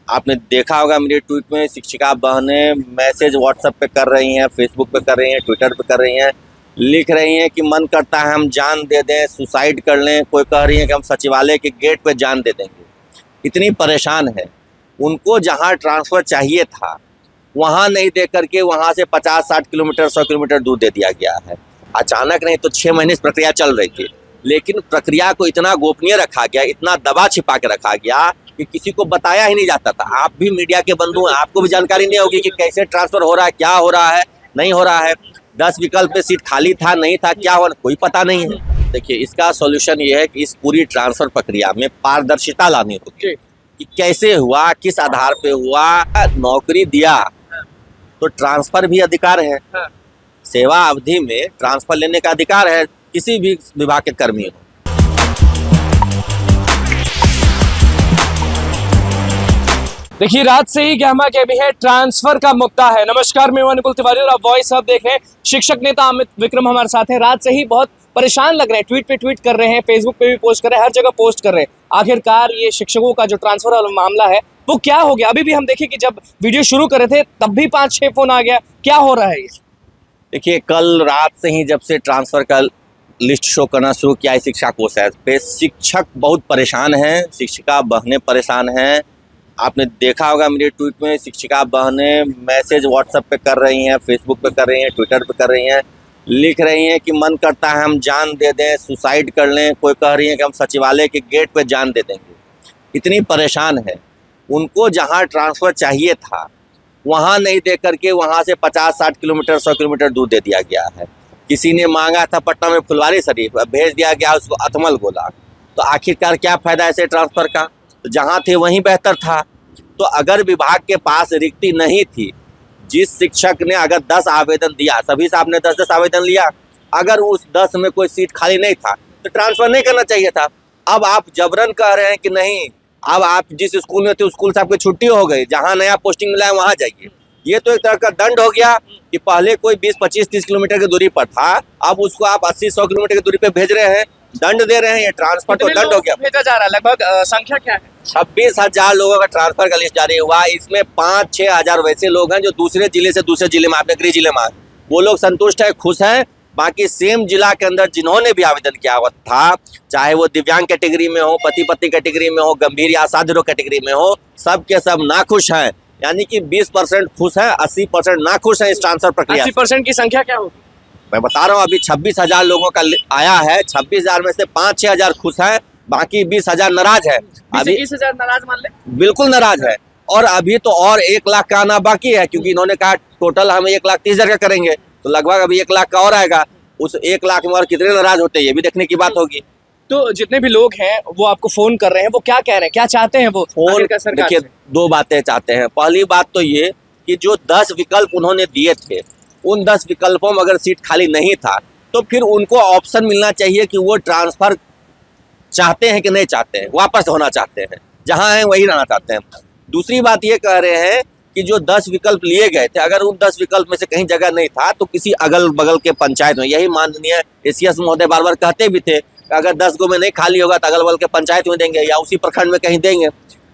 आपने देखा होगा मेरे ट्वीट में, शिक्षिका बहनें मैसेज व्हाट्सएप पे कर रही हैं, फेसबुक पे कर रही हैं, ट्विटर पे कर रही हैं, लिख रही हैं कि मन करता है हम जान दे दें, सुसाइड कर लें। कोई कह रही है कि हम सचिवालय के गेट पे जान दे देंगे। इतनी परेशान है। उनको जहाँ ट्रांसफ़र चाहिए था वहाँ नहीं दे करके वहाँ से 50-60 किलोमीटर 100 किलोमीटर दूर दे दिया गया है। अचानक नहीं तो 6 महीने से प्रक्रिया चल रही थी, लेकिन प्रक्रिया को इतना गोपनीय रखा गया, इतना दबा छिपा के रखा गया कि किसी को बताया ही नहीं जाता था। आप भी मीडिया के बंधु हैं, आपको भी जानकारी नहीं होगी कि कैसे ट्रांसफ़र हो रहा है, क्या हो रहा है, नहीं हो रहा है। 10 विकल्प पे सीट खाली था, नहीं था, क्या हो रहा, कोई पता नहीं है। देखिए, इसका सॉल्यूशन ये है कि इस पूरी ट्रांसफ़र प्रक्रिया में पारदर्शिता लानी होगी कि कैसे हुआ, किस आधार पे हुआ। नौकरी दिया तो ट्रांसफ़र भी अधिकार है। सेवा अवधि में ट्रांसफ़र लेने का अधिकार है किसी भी विभाग के कर्मी को। देखिए, रात से ही गहमा गहमी है, ट्रांसफर का मुद्दा है। नमस्कार, मैं अनुकूल तिवारी और आप वॉइस अब देख रहे हैं। शिक्षक नेता अमित विक्रम हमारे साथ हैं। रात से ही बहुत परेशान लग रहे हैं, ट्वीट पे ट्वीट कर रहे हैं, फेसबुक पे भी पोस्ट कर रहे हैं, हर जगह पोस्ट कर रहे हैं। आखिरकार ये शिक्षकों का जो ट्रांसफर वाला मामला है वो क्या हो गया? अभी भी हम देखें कि जब वीडियो शुरू कर रहे थे तब भी 5-6 फोन आ गया। क्या हो रहा है ये? देखिए, कल रात से ही जब से ट्रांसफ़र का लिस्ट शो करना शुरू किया है शिक्षा कोष पे, शिक्षक बहुत परेशान हैं, शिक्षिका बहनें परेशान हैं। आपने देखा होगा मेरे ट्वीट में, शिक्षिका बहनें मैसेज व्हाट्सएप पे कर रही हैं, फेसबुक पे कर रही हैं, ट्विटर पे कर रही हैं, लिख रही हैं कि मन करता है हम जान दे दें, सुसाइड कर लें। कोई कह रही है कि हम सचिवालय के गेट पे जान दे देंगे। इतनी परेशान है। उनको जहाँ ट्रांसफ़र चाहिए था वहाँ नहीं दे करके वहाँ से 50-60 किलोमीटर 100 किलोमीटर दूर दे दिया गया है। किसी ने मांगा था पटना में फुलवारी शरीफ, भेज दिया गया उसको अथमल गोला। तो आखिरकार क्या फ़ायदा ऐसे ट्रांसफ़र का? तो जहाँ थे वहीं बेहतर था। तो अगर विभाग के पास रिक्ति नहीं थी, जिस शिक्षक ने अगर 10 आवेदन दिया, सभी से आपने 10-10 आवेदन लिया, अगर उस 10 में कोई सीट खाली नहीं था तो ट्रांसफ़र नहीं करना चाहिए था। अब आप जबरन कह रहे हैं कि नहीं, अब आप जिस स्कूल में थे उस स्कूल से आपकी छुट्टी हो गई, जहाँ नया पोस्टिंग मिला है वहाँ जाइए। ये तो एक तरह का दंड हो गया कि पहले कोई 20, 25, 30 किलोमीटर की दूरी पर था, अब उसको आप 80-100 किलोमीटर की दूरी पे भेज रहे हैं, दंड दे रहे हैं। ये ट्रांसफर तो दंड हो गया। भेजा जा रहा है, लगभग संख्या क्या है? 26,000 लोगों का ट्रांसफर का लिस्ट जारी हुआ। इसमें 5-6 हज़ार वैसे लोग हैं जो दूसरे जिले से दूसरे जिले में, आपने गृह जिले में, वो लोग संतुष्ट है, खुश हैं। बाकी सेम जिला के अंदर जिन्होंने भी आवेदन किया हुआ था, चाहे वो दिव्यांग कैटेगरी में हो, पति पत्नी कैटेगरी में हो, गंभीर या असाध्य रोग कैटेगरी में हो, सब के सब नाखुश हैं। यानी कि 20% खुश है, 80% नाखुश है इस ट्रांसफर प्रक्रिया। 80% की संख्या क्या होगी? मैं बता रहा हूँ, अभी 26,000 लोगों का आया है, 26,000 में से 5-6 हज़ार खुश है, बाकी 20,000 नाराज है। अभी 20,000 नाराज मान ले? बिल्कुल नाराज है। और अभी तो और 1 लाख का आना बाकी है, क्योंकि इन्होंने कहा टोटल हम 1,30,000 का करेंगे, तो लगभग अभी 1 लाख का और आएगा। उस 1 लाख में और कितने नाराज होते हैं ये भी देखने की बात होगी। तो जितने भी लोग हैं वो आपको फोन कर रहे हैं, वो क्या कह रहे हैं, क्या चाहते हैं? वो फोन, देखिए, 2 बातें चाहते हैं। पहली बात तो ये कि जो 10 विकल्प उन्होंने दिए थे, उन 10 विकल्पों में अगर सीट खाली नहीं था तो फिर उनको ऑप्शन मिलना चाहिए कि वो ट्रांसफ़र चाहते हैं कि नहीं चाहते हैं, वापस होना चाहते हैं, जहाँ हैं वहीं रहना चाहते हैं। दूसरी बात ये कह रहे हैं कि जो 10 विकल्प लिए गए थे, अगर उन 10 विकल्प में से कहीं जगह नहीं था तो किसी अगल बगल के पंचायत में, यही माननीय एसीएस महोदय बार बार कहते भी थे, अगर 10 गो में नहीं खाली होगा तो अगल बगल के पंचायत में देंगे या उसी प्रखंड में कहीं देंगे।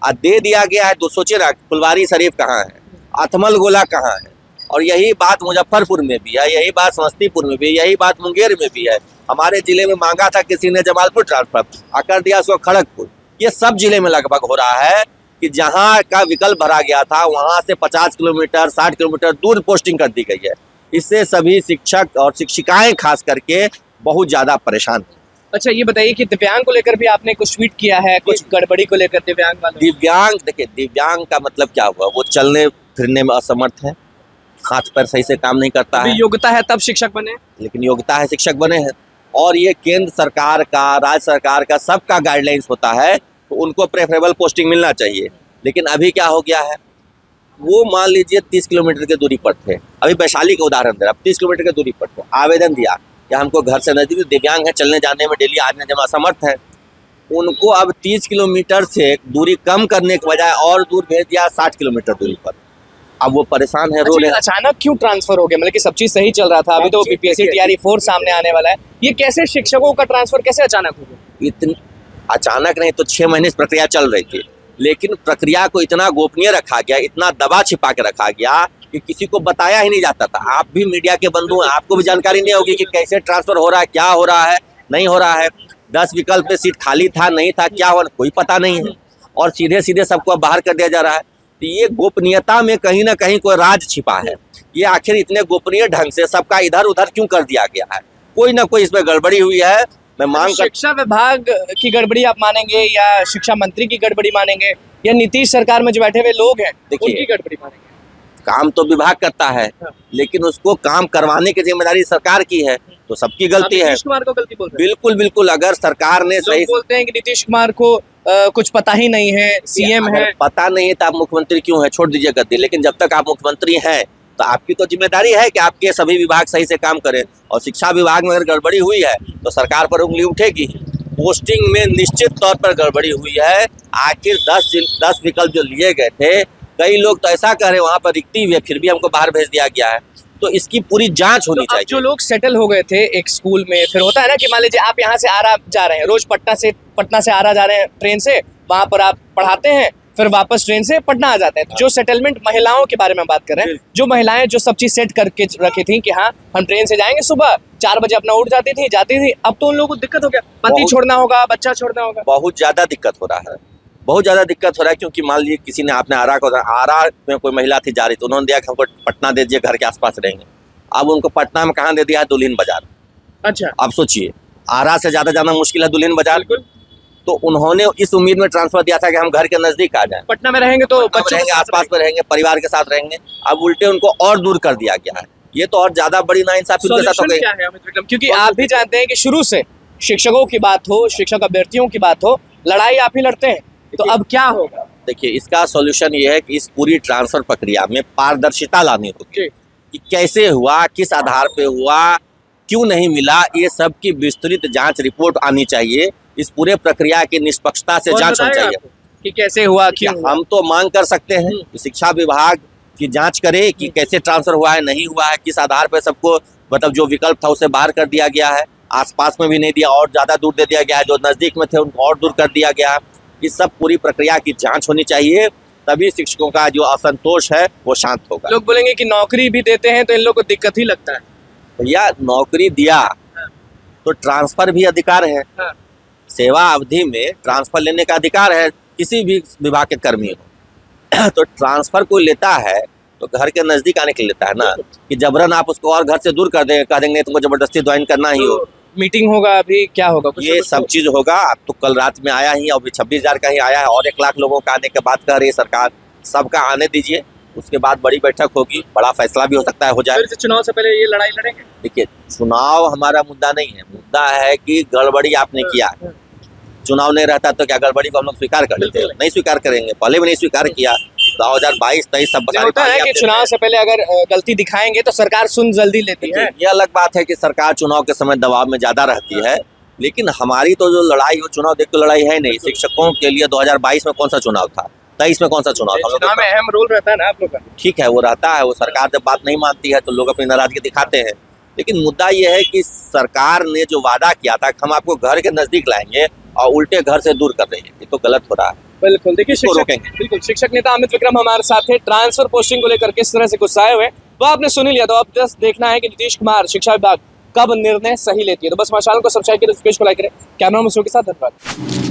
दे दिया गया है तो सोचिए ना, फुलवारी शरीफ कहाँ है, अथमल गोला कहाँ है। और यही बात मुजफ्फरपुर में भी है, यही बात समस्तीपुर में भी, यही बात मुंगेर में भी है। हमारे जिले में मांगा था किसी ने जमालपुर ट्रांसफर, कर दिया उसको खड़गपुर। ये सब जिले में लगभग हो रहा है कि जहाँ का विकल्प भरा गया था वहाँ से 50 किलोमीटर 60 किलोमीटर दूर पोस्टिंग कर दी गई है। इससे सभी शिक्षक और शिक्षिकाएं खास करके बहुत ज़्यादा परेशान हैं। अच्छा, ये बताइए कि दिव्यांग को लेकर भी आपने कुछ ट्वीट किया है, कुछ गड़बड़ी को लेकर दिव्यांग वालों? दिव्यांग, देखिए, दिव्यांग का मतलब क्या हुआ? वो चलने फिरने में असमर्थ है, हाथ पैर सही से काम नहीं करता है। योग्यता है तब शिक्षक बने, लेकिन योग्यता है शिक्षक बने हैं। और ये केंद्र सरकार का, राज्य सरकार का, सबका गाइडलाइंस होता है, तो उनको प्रेफरेबल पोस्टिंग मिलना चाहिए। लेकिन अभी क्या हो गया है, वो मान लीजिए 30 किलोमीटर की दूरी पर थे, अभी वैशाली का उदाहरण दे रहा, 30 किलोमीटर की दूरी पर थे, आवेदन दिया कि हमको घर से नजदीक, दिव्यांग है, चलने जाने में डेली आने जाने में असमर्थ है, उनको अब 30 किलोमीटर से दूरी कम करने के बजाय और दूर भेज दिया 60 किलोमीटर दूरी पर। अब वो परेशान है, रो रहे हैं। अचानक क्यों ट्रांसफर हो गया? मतलब कि सब चीज सही चल रहा था, अभी तो बीपीएससी तैयारी 4 सामने आने वाला है, ये कैसे शिक्षकों का ट्रांसफर कैसे अचानक हो गया? इतनी अचानक नहीं तो 6 महीने से प्रक्रिया चल रही थी, लेकिन प्रक्रिया को इतना गोपनीय रखा गया, इतना दबा छिपा के रखा गया कि किसी को बताया ही नहीं जाता था। आप भी मीडिया के बंधु हैं, आपको भी जानकारी नहीं होगी कि कैसे ट्रांसफर हो रहा है, क्या हो रहा है, नहीं हो रहा है। 10 विकल्प पे सीट खाली था, नहीं था, क्या हो, कोई पता नहीं है, और सीधे सीधे सबको बाहर कर दिया जा रहा है। तो ये गोपनीयता में कहीं ना कहीं कोई राज छिपा है। ये आखिर इतने गोपनीय ढंग से सबका इधर उधर क्यों कर दिया गया है? कोई ना कोई इसमें गड़बड़ी हुई है। मैं मांग कर शिक्षा विभाग की गड़बड़ी आप मानेंगे, या शिक्षा मंत्री की गड़बड़ी मानेंगे, या नीतीश सरकार में जो बैठे हुए लोग हैं देखिए, उनकी गड़बड़ी मानेंगे? काम तो विभाग करता है, लेकिन उसको काम करवाने की जिम्मेदारी सरकार की है, तो सबकी गलती है। नीतीश कुमार को गलती बोल रहे हैं? बिल्कुल बिल्कुल, अगर सरकार ने लोग सही बोलते हैं कि नीतीश कुमार को कुछ पता ही नहीं है, सीएम अगर है। पता नहीं है तो आप मुख्यमंत्री क्यों है? छोड़ दीजिए गद्दी। लेकिन जब तक आप मुख्यमंत्री हैं तो आपकी तो जिम्मेदारी है कि आपके सभी विभाग सही से काम करें, और शिक्षा विभाग में अगर गड़बड़ी हुई है तो सरकार पर उंगली उठेगी। पोस्टिंग में निश्चित तौर पर गड़बड़ी हुई है। आखिर 10 विकल्प जो लिए गए थे, कई लोग तो ऐसा कह रहे वहां पर रिक्ति हुई है, फिर भी हमको बाहर भेज दिया गया है। तो इसकी पूरी जांच होनी तो अब चाहिए। जो लोग सेटल हो गए थे एक स्कूल में, फिर होता है ना कि मान लीजिए आप यहाँ से आरा जा रहे हैं, रोज पटना से आरा जा रहे हैं ट्रेन से, वहां पर आप पढ़ाते हैं, फिर वापस ट्रेन से पटना आ जाते हैं। तो जो सेटलमेंट महिलाओं के बारे में बात कर रहे हैं, जो महिलाएं जो सब चीज सेट करके रखी थी कि हाँ हम ट्रेन से जाएंगे, सुबह 4 बजे अपना उठ जाती थी, अब तो उन लोगों को दिक्कत हो गया, पति बहुत- छोड़ना होगा, बच्चा छोड़ना होगा। बहुत ज्यादा दिक्कत हो रहा है, बहुत ज्यादा दिक्कत हो रहा है। क्योंकि मान लीजिए किसी ने आपने आरा में कोई महिला थी जा रही, तो उन्होंने दिया कि हमको पटना दे दीजिए, घर के आसपास रहेंगे। अब उनको पटना में कहाँ दे दिया है? दुल्हिन बाजार। अच्छा, अब सोचिए, आरा से ज्यादा जाना मुश्किल है दुल्हिन बाजार। बिल्कुल। तो उन्होंने इस उम्मीद में ट्रांसफर दिया था कि हम घर के नजदीक आ जाएं, पटना में रहेंगे तो बच्चे बच्चों रहेंगे, के साथ आसपास में रहेंगे, परिवार के साथ रहेंगे। अब उल्टे उनको और दूर कर दिया गया है। ये तो और ज्यादा बड़ी नाइंसाफी उनके साथ हो सॉल्यूशन गई। क्या है अमित विक्रम? क्योंकि आप भी जानते हैं कि शुरू से शिक्षकों की बात हो, शिक्षक अभ्यर्थियों की बात हो, लड़ाई आप ही लड़ते हैं, तो अब क्या होगा? देखिए, इसका सॉल्यूशन ये है कि इस पूरी ट्रांसफर प्रक्रिया में पारदर्शिता लानी होगी जी। कि कैसे हुआ, किस आधार पे हुआ, क्यों नहीं मिला, ये सब की विस्तृत जांच रिपोर्ट आनी चाहिए। इस पूरे प्रक्रिया की निष्पक्षता से कौन जांच होनी बताएगा चाहिए। आपको कि कैसे हुआ, क्यों हुआ? हम तो मांग कर सकते हैं कि शिक्षा विभाग की जांच करे कि कैसे ट्रांसफर हुआ है, नहीं हुआ है, किस आधार पर सबको, मतलब जो विकल्प था उसे बाहर कर दिया गया है, आसपास में भी नहीं दिया और ज्यादा दूर दे दिया गया है, जो नजदीक में थे उनको और दूर कर दिया गया है। इस सब पूरी प्रक्रिया की जांच होनी चाहिए, तभी शिक्षकों का जो असंतोष है वो शांत होगा। लोग बोलेंगे कि नौकरी भी देते हैं तो इन लोगों को दिक्कत ही लगता है। भैया, नौकरी दिया तो ट्रांसफर भी अधिकार है। हाँ। सेवा अवधि में ट्रांसफर लेने का अधिकार है किसी भी विभाग के कर्मी को। तो ट्रांसफर कोई लेता है तो घर के नजदीक आने के लिए लेता है ना, कि जबरन आप उसको और घर से दूर कर देंगे, कह देंगे तुमको जबरदस्ती ज्वाइन करना ही हो। तो मीटिंग होगा, अभी क्या होगा? कुछ ये सब चीज होगा। अब तो कल रात में आया ही, अभी 26,000 का ही आया है, और 1 लाख लोगों का आने के बाद कह रही है सरकार। सबका आने दीजिए, उसके बाद बड़ी बैठक होगी, बड़ा फैसला भी हो सकता है हो जाए। फिर से चुनाव से पहले ये लड़ाई लड़ेंगे? देखिए, चुनाव हमारा मुद्दा नहीं है, मुद्दा है कि गड़बड़ी आपने किया। चुनाव नहीं रहता तो क्या गड़बड़ी को हम लोग स्वीकार कर लेते हैं? नहीं स्वीकार करेंगे, पहले भी नहीं स्वीकार किया। 2022-23 सब ये होता है कि चुनाव से पहले अगर गलती दिखाएंगे तो सरकार सुन जल्दी लेती है। ये अलग बात है कि सरकार चुनाव के समय दबाव में ज्यादा रहती है, लेकिन हमारी तो जो लड़ाई वो चुनाव देख के लड़ाई है नहीं। शिक्षकों के लिए 2022 में कौन सा चुनाव था, 23 में कौन सा चुनाव था? चुनाव में अहम रोल रहता है ना आप लोग का। ठीक है, वो रहता है, वो सरकार जब बात नहीं मानती है तो लोग अपनी नाराजगी दिखाते हैं। लेकिन मुद्दा ये है कि सरकार ने जो वादा किया था कि हम आपको घर के नजदीक लाएंगे और उल्टे घर से दूर कर रहे हैं, ये तो गलत हो रहा है। बिल्कुल, देखिए इसको शिक्षक, रोकेंगे। बिल्कुल शिक्षक नेता अमित विक्रम हमारे साथ है। ट्रांसफर पोस्टिंग को लेकर किस तरह से गुस्साए हुए वो आपने सुन ही लिया, तो अब जस्ट देखना है कि नीतीश कुमार शिक्षा विभाग कब निर्णय सही लेती है। तो बस हमारे चैनल को सब्सक्राइब करें, पेज को लाइक करें। कैमरा मुझे के साथ धन्यवाद।